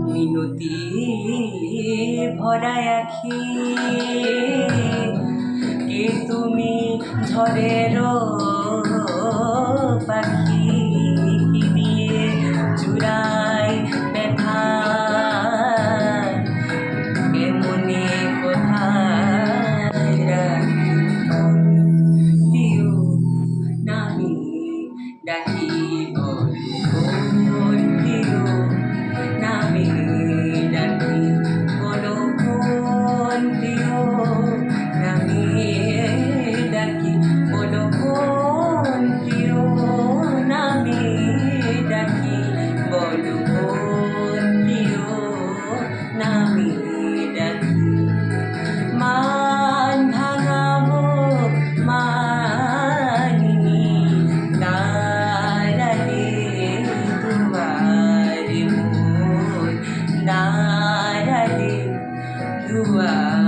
মিনতি ভরা আখি কে তুমি ঝড়ের পাখি কি দিয়ে চূড়ায় ব্যথা কেমনে কোথায় রাখি দিও নামি ডাকিব দিও নামি ডাকি বলো কোন দিও নামি ডাকি বলো কোন দিও নামি ডাকি বলো কোন দিও নামি ডাকি মান ভাঙাবো মানিনি দাঁড়ালে দুয়ারে মোর দাঁড়ালে দুয়ারে